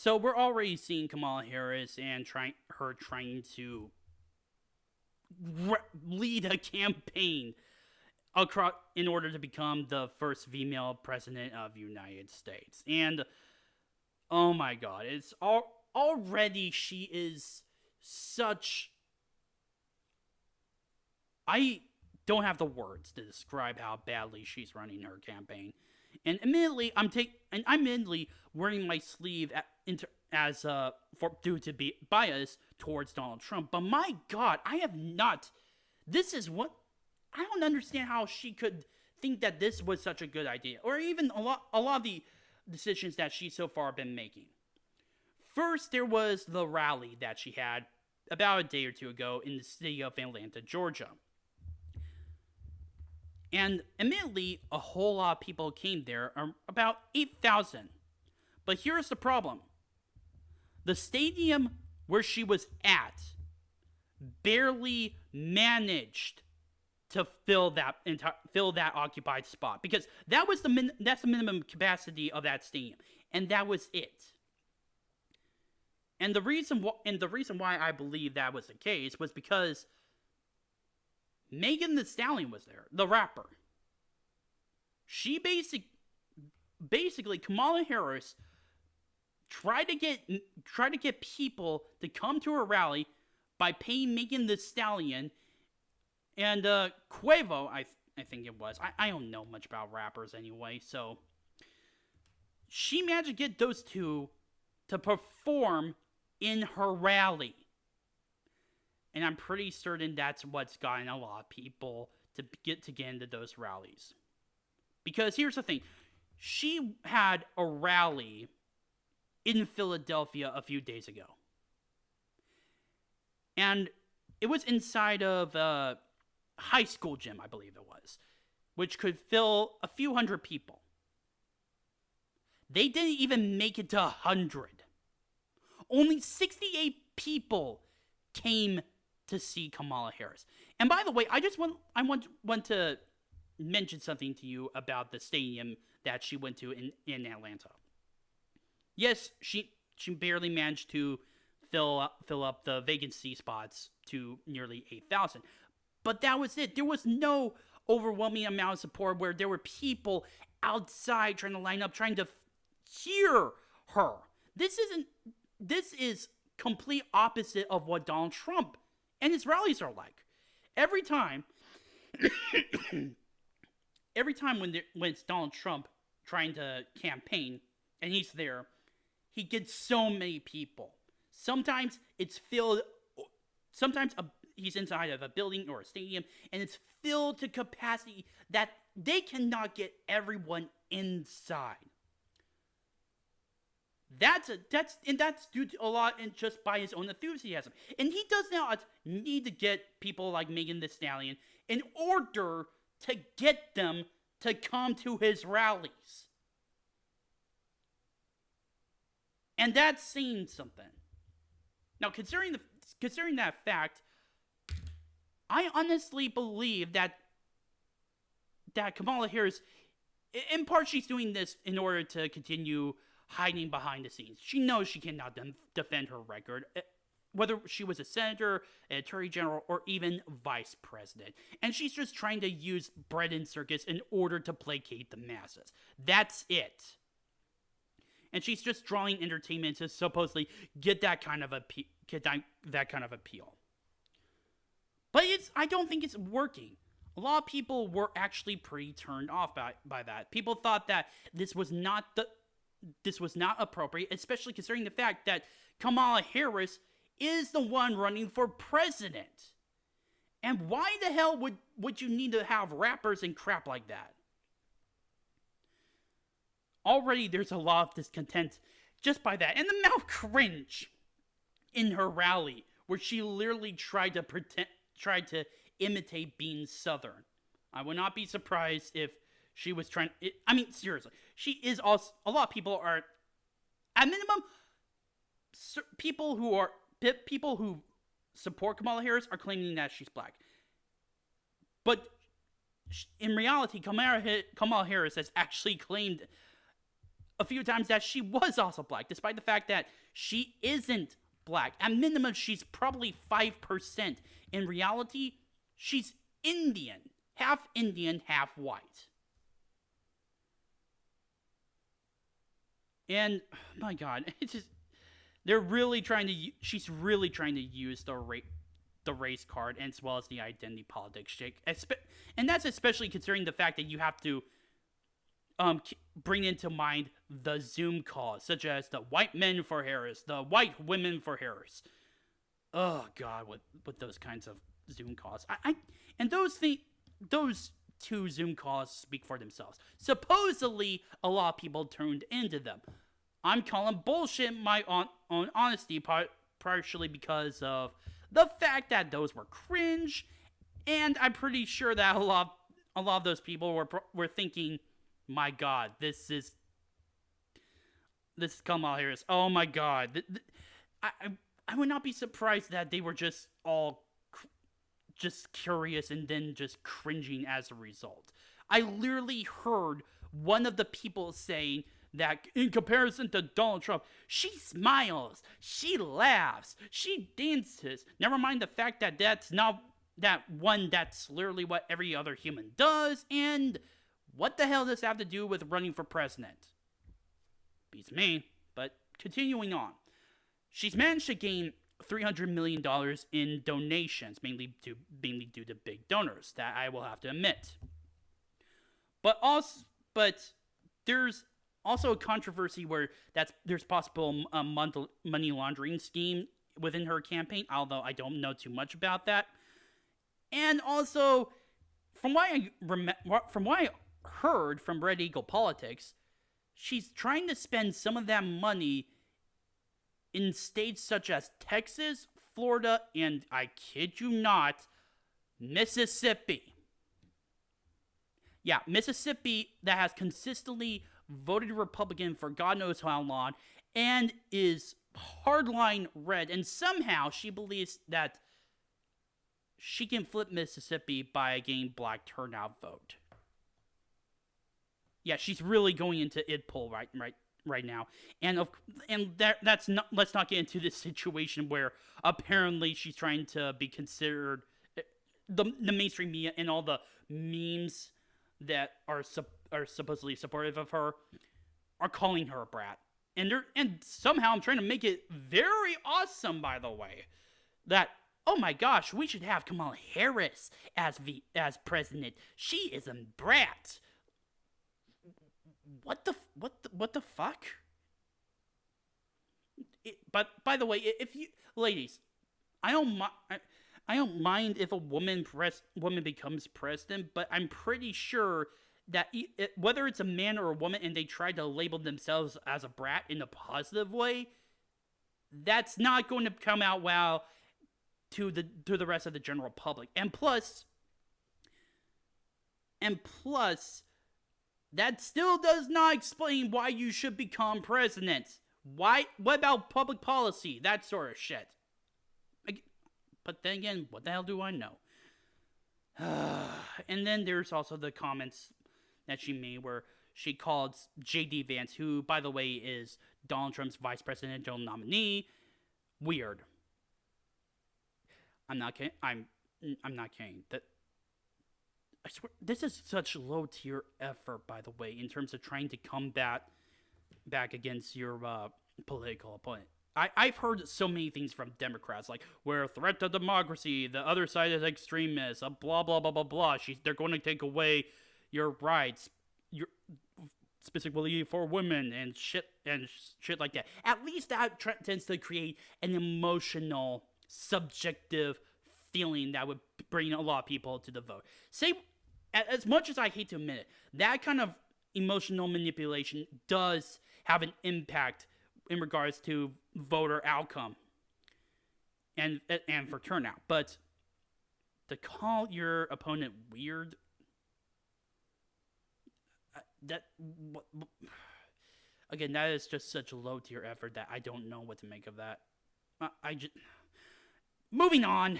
So we're already seeing Kamala Harris and trying to lead a campaign across in order to become the first female president of the United States. And oh my God, already she is such. I don't have the words to describe how badly she's running her campaign. And admittedly, I'm admittedly wearing my sleeve due to be bias towards Donald Trump. But my God, I have not. This is what I don't understand how she could think that this was such a good idea, or even a lot of the decisions that she's so far been making. First, there was the rally that she had about a day or two ago in the city of Atlanta, Georgia. And admittedly, a whole lot of people came there, about 8,000. But here's the problem. The stadium where she was at barely managed to fill that occupied spot, because that's the minimum capacity of that stadium, and that was it. And the reason why I believe that was the case was because Megan Thee Stallion was there, the rapper. She basically Kamala Harris tried to get people to come to her rally by paying Megan Thee Stallion and Quavo, I think it was. I don't know much about rappers anyway, so she managed to get those two to perform in her rally. And I'm pretty certain that's what's gotten a lot of people to get into those rallies. Because here's the thing. She had a rally in Philadelphia a few days ago. And it was inside of a high school gym, I believe it was, which could fill a few hundred people. They didn't even make it to 100. Only 68 people came to see Kamala Harris. And by the way, I want to mention something to you about the stadium that she went to in Atlanta. Yes, she barely managed to fill up the vacancy spots to nearly 8,000. But that was it. There was no overwhelming amount of support where there were people outside trying to line up, trying to hear her. This is complete opposite of what Donald Trump and his rallies are like. Every time when it's Donald Trump trying to campaign and he's there, he gets so many people. Sometimes it's filled. Sometimes he's inside of a building or a stadium, and it's filled to capacity that they cannot get everyone inside. That's due to a lot and just by his own enthusiasm. And he does not need to get people like Megan Thee Stallion in order to get them to come to his rallies. And that's saying something. Now, considering that fact, I honestly believe that Kamala Harris, in part, she's doing this in order to continue hiding behind the scenes. She knows she cannot defend her record, whether she was a senator, an attorney general, or even vice president. And she's just trying to use bread and circus in order to placate the masses. That's it. And she's just drawing entertainment to supposedly get that kind of appeal. But I don't think it's working. A lot of people were actually pretty turned off by that. People thought that this was not appropriate, especially considering the fact that Kamala Harris is the one running for president. And why the hell would you need to have rappers and crap like that? Already there's a lot of discontent just by that. And the amount of cringe in her rally where she literally tried to imitate being Southern. I would not be surprised if she was trying. Seriously, she is also. A lot of people are, at minimum, people who support Kamala Harris are claiming that she's black. But in reality, Kamala Harris has actually claimed a few times that she was also black, despite the fact that she isn't black. At minimum, she's probably 5%. In reality, she's Indian, half white. And my God, it's just they're really trying to. She's really trying to use the race card as well as the identity politics, Jake. And that's especially considering the fact that you have to bring into mind the Zoom calls, such as the white men for Harris, the white women for Harris. Oh God, with those kinds of Zoom calls, and those two Zoom calls speak for themselves. Supposedly, a lot of people tuned into them. I'm calling bullshit my own honesty, partially because of the fact that those were cringe, and I'm pretty sure that a lot of those people were thinking, my God, this is Kamala Harris. Oh my God, I would not be surprised that they were just all just curious and then just cringing as a result. I literally heard one of the people saying that in comparison to Donald Trump, she smiles, she laughs, she dances. Never mind the fact that that's literally what every other human does. And what the hell does that have to do with running for president? Beats me. But continuing on, she's managed to gain $300 million in donations, mainly due to big donors, that I will have to admit. But there's also a controversy where there's possible money laundering scheme within her campaign, although I don't know too much about that. And also, from what I heard from Red Eagle Politics, she's trying to spend some of that money in states such as Texas, Florida, and I kid you not, Mississippi. Yeah, Mississippi, that has consistently voted Republican for God knows how long and is hardline red, and somehow she believes that she can flip Mississippi by getting black turnout vote. Yeah, she's really going into id poll right now, that's not. Let's not get into this situation where apparently she's trying to be considered the mainstream media and all the memes that are supposedly supportive of her are calling her a brat, and somehow I'm trying to make it very awesome. By the way, that oh my gosh, we should have Kamala Harris as president. She is a brat. What the fuck? But by the way, if you ladies, I don't mind if a woman becomes president, but I'm pretty sure that whether it's a man or a woman and they try to label themselves as a brat in a positive way, that's not going to come out well to the rest of the general public. And plus, that still does not explain why you should become president. Why? What about public policy? That sort of shit. But then again, what the hell do I know? And then there's also the comments that she made where she called J.D. Vance, who, by the way, is Donald Trump's vice presidential nominee, weird. I'm not kidding. I'm not kidding. I swear, this is such low tier effort, by the way, in terms of trying to combat back against your political opponent. I've heard so many things from Democrats, like, we're a threat to democracy, the other side is extremists, blah, blah, blah, blah, blah. They're going to take away your rights, specifically for women, and shit like that. At least that tends to create an emotional, subjective feeling that would bring a lot of people to the vote. As much as I hate to admit it, that kind of emotional manipulation does have an impact in regards to voter outcome and for turnout. But to call your opponent weird, again, that is just such a low tier effort that I don't know what to make of that. Moving on.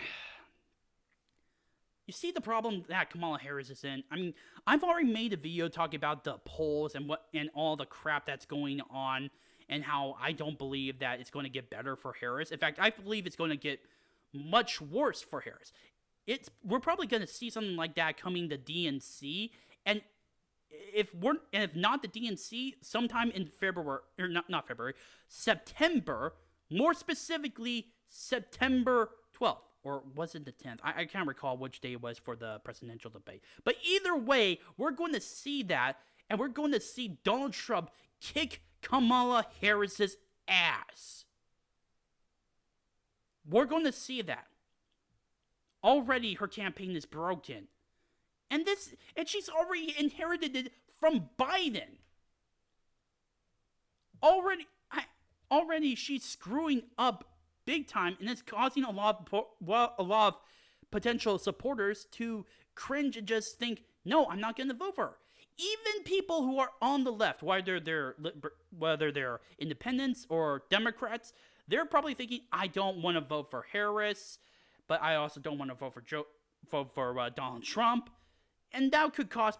You see the problem that Kamala Harris is in? I mean, I've already made a video talking about the polls and all the crap that's going on and how I don't believe that it's going to get better for Harris. In fact, I believe it's going to get much worse for Harris. We're probably going to see something like that coming to DNC, and if not the DNC, sometime in February, or not February, September, more specifically September 12th. Or was it the 10th? I can't recall which day it was for the presidential debate. But either way, we're going to see that, and we're going to see Donald Trump kick Kamala Harris's ass. We're going to see that. Already her campaign is broken. And she's already inherited it from Biden. Already she's screwing up big time, and it's causing a lot of potential supporters to cringe and just think, no, I'm not going to vote for her. Even people who are on the left, whether they're independents or Democrats, they're probably thinking, I don't want to vote for Harris, but I also don't want to vote for Donald Trump. And that could cause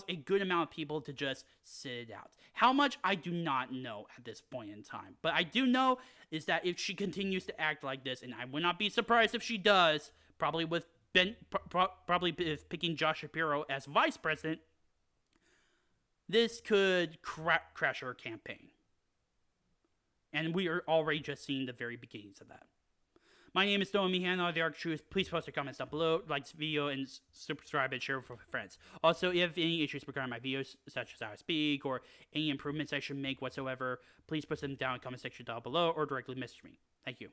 a good amount of people to just sit it out. How much, I do not know at this point in time. But I do know is that if she continues to act like this, and I would not be surprised if she does, probably with picking Josh Shapiro as vice president, this could crash her campaign. And we are already just seeing the very beginnings of that. My name is Noah Mihano, The Arc Truth. Please post your comments down below, like this video, and subscribe and share it with friends. Also, if you have any issues regarding my videos, such as how I speak, or any improvements I should make whatsoever, please put them down in the comment section down below, or directly message me. Thank you.